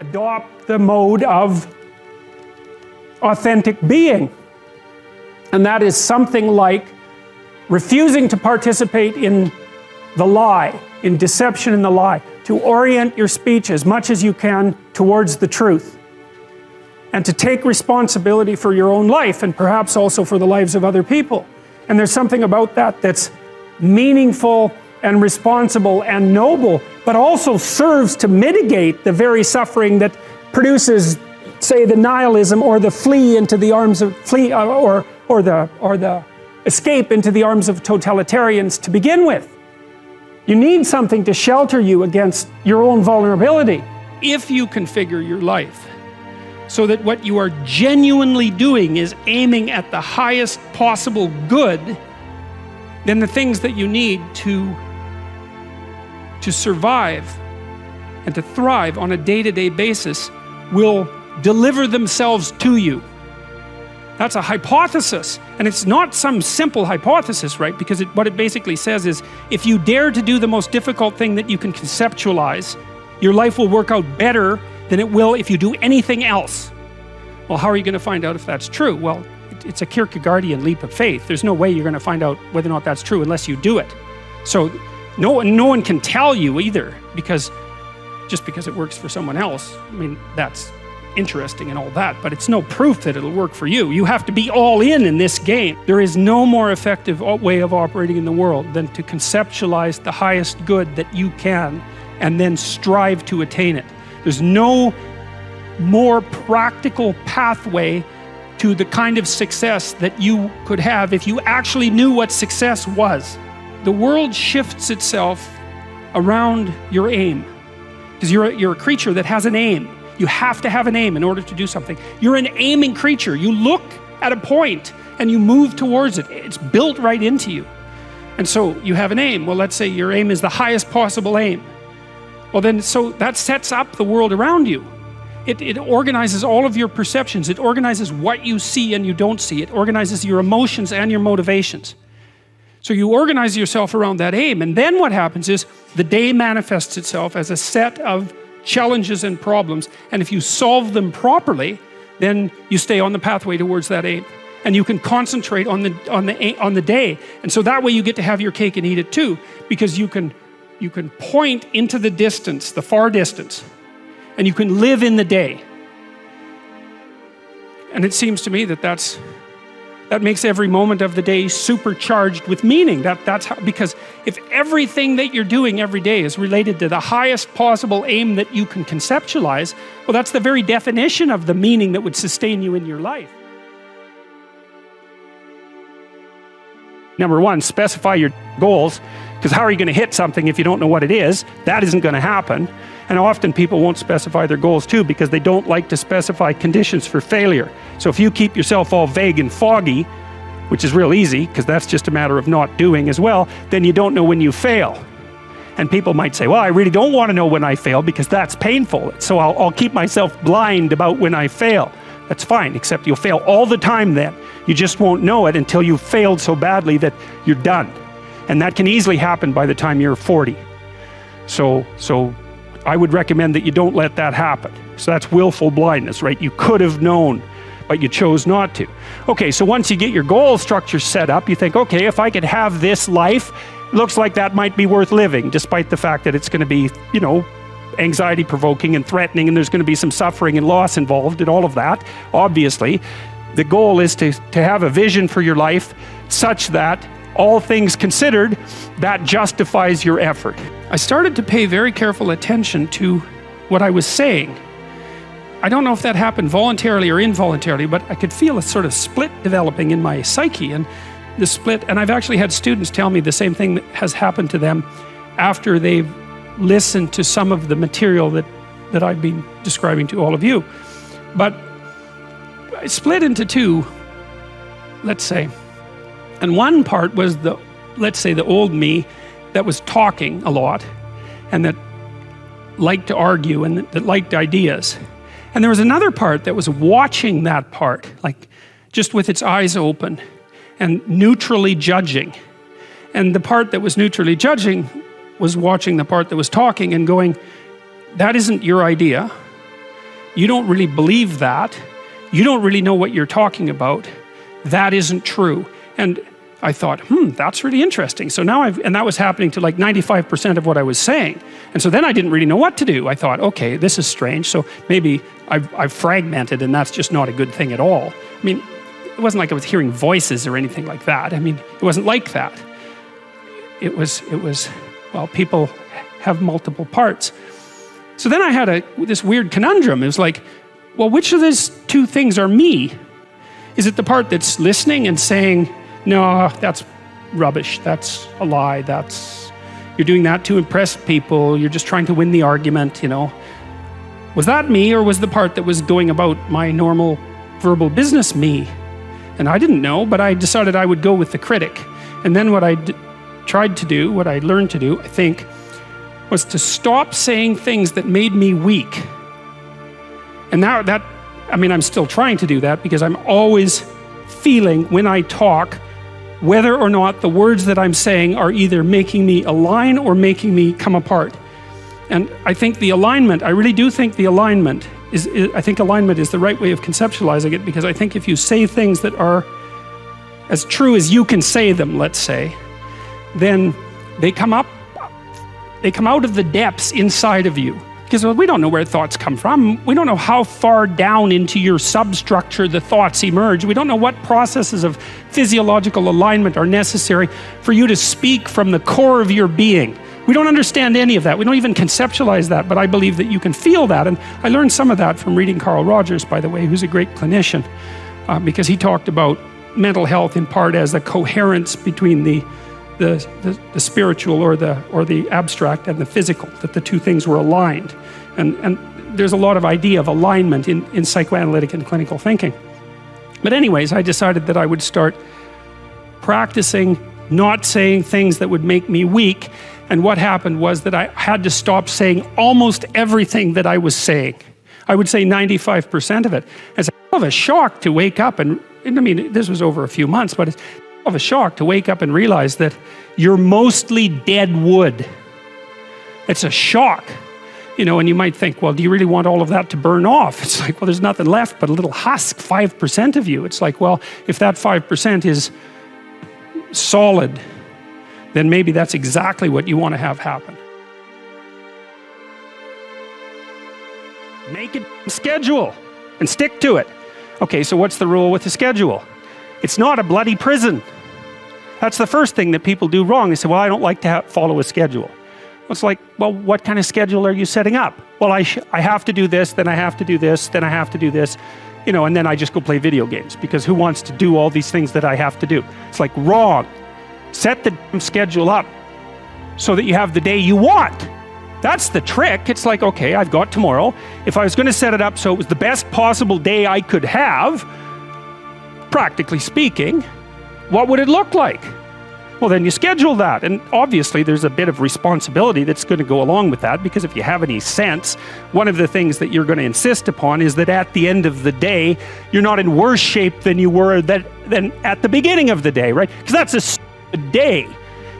adopt the mode of authentic being. And that is something like refusing to participate in the lie, in deception and the lie, to orient your speech as much as you can towards the truth, and to take responsibility for your own life and perhaps also for the lives of other people. And there's something about that that's meaningful and responsible and noble, but also serves to mitigate the very suffering that produces, say, the nihilism or the flee into the arms of or the escape into the arms of totalitarians to begin with. You need something to shelter you against your own vulnerability. If you configure your life so that what you are genuinely doing is aiming at the highest possible good, then the things that you need to survive and to thrive on a day-to-day basis will deliver themselves to you. That's a hypothesis, and it's not some simple hypothesis, right? Because what it basically says is, if you dare to do the most difficult thing that you can conceptualize, your life will work out better than it will if you do anything else. Well, how are you going to find out if that's true? Well, it's a Kierkegaardian leap of faith. There's no way you're going to find out whether or not that's true unless you do it. So no one can tell you either, because just because it works for someone else, I mean, that's interesting and all that, but it's no proof that it'll work for you. You have to be all in this game. There is no more effective way of operating in the world than to conceptualize the highest good that you can and then strive to attain it. There's no more practical pathway to the kind of success that you could have if you actually knew what success was. The world shifts itself around your aim, because you're a creature that has an aim. You have to have an aim in order to do something. You're an aiming creature. You look at a point and you move towards it. It's built right into you. And so you have an aim. Well, let's say your aim is the highest possible aim. Well then, so that sets up the world around you. It organizes all of your perceptions. It organizes what you see and you don't see. It organizes your emotions and your motivations. So you organize yourself around that aim, and then what happens is the day manifests itself as a set of challenges and problems, and if you solve them properly, then you stay on the pathway towards that aim, and you can concentrate on the day, and so that way you get to have your cake and eat it too, because you can point into the distance, the far distance, and you can live in the day. And it seems to me that makes every moment of the day supercharged with meaning. That's how, because if everything that you're doing every day is related to the highest possible aim that you can conceptualize, well, that's the very definition of the meaning that would sustain you in your life. Number one, specify your goals, because how are you going to hit something if you don't know what it is? That isn't going to happen. And often people won't specify their goals too, because they don't like to specify conditions for failure. So if you keep yourself all vague and foggy, which is real easy, because that's just a matter of not doing as well, then you don't know when you fail. And people might say, well, I really don't want to know when I fail because that's painful. So I'll keep myself blind about when I fail. That's fine, except you'll fail all the time then. You just won't know it until you've failed so badly that you're done. And that can easily happen by the time you're 40. So I would recommend that you don't let that happen. So that's willful blindness, right? You could have known, but you chose not to. Okay, so once you get your goal structure set up, you think, okay, if I could have this life, looks like that might be worth living, despite the fact that it's going to be, you know, anxiety provoking and threatening, and there's going to be some suffering and loss involved and all of that. Obviously, the goal is to have a vision for your life such that all things considered, that justifies your effort. I started to pay very careful attention to what I was saying. I don't know if that happened voluntarily or involuntarily, but I could feel a sort of split developing in my psyche, and the split, and I've actually had students tell me the same thing that has happened to them after they've listened to some of the material that I've been describing to all of you. But I split into two, let's say. And one part was let's say the old me that was talking a lot and that liked to argue and that liked ideas. And there was another part that was watching that part, like just with its eyes open and neutrally judging. And the part that was neutrally judging was watching the part that was talking and going, that isn't your idea. you don't really believe that. You don't really know what you're talking about. That isn't true. And I thought, that's really interesting. So now and that was happening to like 95% of what I was saying. And so then I didn't really know what to do. I thought, okay, this is strange. So maybe I've fragmented, and that's just not a good thing at all. I mean, it wasn't like I was hearing voices or anything like that. I mean, it wasn't like that. It was, well, people have multiple parts. So then I had this weird conundrum. It was like, well, which of these two things are me? Is it the part that's listening and saying, no, that's rubbish, that's a lie, you're doing that to impress people, you're just trying to win the argument, you know? Was that me, or was the part that was going about my normal verbal business me? And I didn't know, but I decided I would go with the critic. And then what I tried to do, what I learned to do, I think, was to stop saying things that made me weak. And now I'm still trying to do that, because I'm always feeling when I talk whether or not the words that I'm saying are either making me align or making me come apart. And I think the alignment, I really do think the alignment I think alignment is the right way of conceptualizing it, because I think if you say things that are as true as you can say them, let's say, then they come out of the depths inside of you. Because we don't know where thoughts come from. We don't know how far down into your substructure the thoughts emerge. We don't know what processes of physiological alignment are necessary for you to speak from the core of your being. We don't understand any of that. We don't even conceptualize that, but I believe that you can feel that. And I learned some of that from reading Carl Rogers, by the way, who's a great clinician, because he talked about mental health in part as a coherence between the spiritual or the abstract and the physical, that the two things were aligned. And there's a lot of idea of alignment in psychoanalytic and clinical thinking. But anyways, I decided that I would start practicing not saying things that would make me weak. And what happened was that I had to stop saying almost everything that I was saying. I would say 95% of it. It's a hell of a shock to wake up, and I mean, this was over a few months, but it's of a shock to wake up and realize that you're mostly dead wood. It's a shock, you know, and you might think, well, do you really want all of that to burn off? It's like, well, there's nothing left but a little husk, 5% of you. It's like, well, if that 5% is solid, then maybe that's exactly what you want to have happen. Make a schedule and stick to it. Okay, so what's the rule with the schedule? It's not a bloody prison. That's the first thing that people do wrong. They say, well, I don't like to follow a schedule. It's like, well, what kind of schedule are you setting up? Well, I have to do this, then I have to do this, then I have to do this, you know, and then I just go play video games, because who wants to do all these things that I have to do? It's like, wrong. Set the schedule up so that you have the day you want. That's the trick. It's like, okay, I've got tomorrow. If I was going to set it up so it was the best possible day I could have, practically speaking, what would it look like? Well, then you schedule that. And obviously there's a bit of responsibility that's going to go along with that, because if you have any sense, one of the things that you're going to insist upon is that at the end of the day, you're not in worse shape than you were than at the beginning of the day, right? Because that's a stupid day.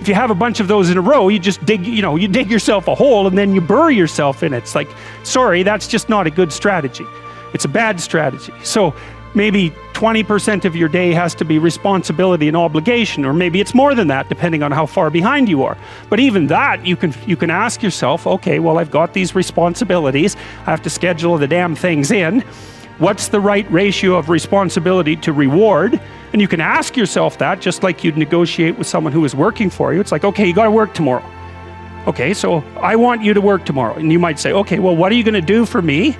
If you have a bunch of those in a row, you just dig yourself a hole and then you bury yourself in it. It's like, sorry, that's just not a good strategy. It's a bad strategy. So maybe 20% of your day has to be responsibility and obligation, or maybe it's more than that, depending on how far behind you are. But even that, you can ask yourself, okay, well, I've got these responsibilities. I have to schedule the damn things in. What's the right ratio of responsibility to reward? And you can ask yourself that, just like you'd negotiate with someone who is working for you. It's like, okay, you got to work tomorrow. Okay, so I want you to work tomorrow. And you might say, okay, well, what are you going to do for me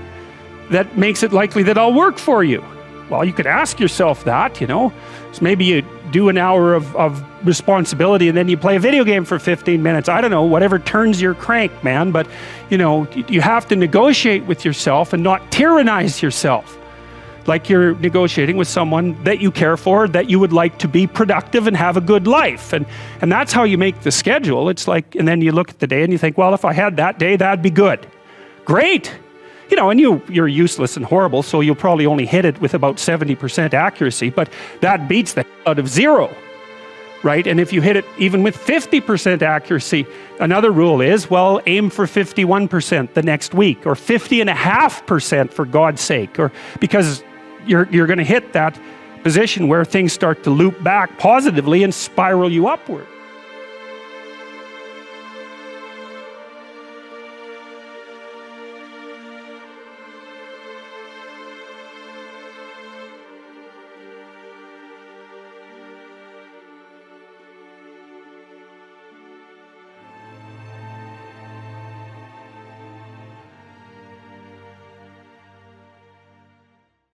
that makes it likely that I'll work for you? Well, you could ask yourself that, you know. So maybe you do an hour of responsibility and then you play a video game for 15 minutes. I don't know, whatever turns your crank, man. But, you know, you have to negotiate with yourself and not tyrannize yourself. Like you're negotiating with someone that you care for, that you would like to be productive and have a good life. And that's how you make the schedule. It's like, and then you look at the day and you think, well, if I had that day, that'd be good. Great. You know, and you're useless and horrible, so you'll probably only hit it with about 70% accuracy, but that beats the hell out of zero. right? And if you hit it even with 50% accuracy, another rule is, well, aim for 51% the next week, or 50.5% for God's sake, or because you're going to hit that position where things start to loop back positively and spiral you upward.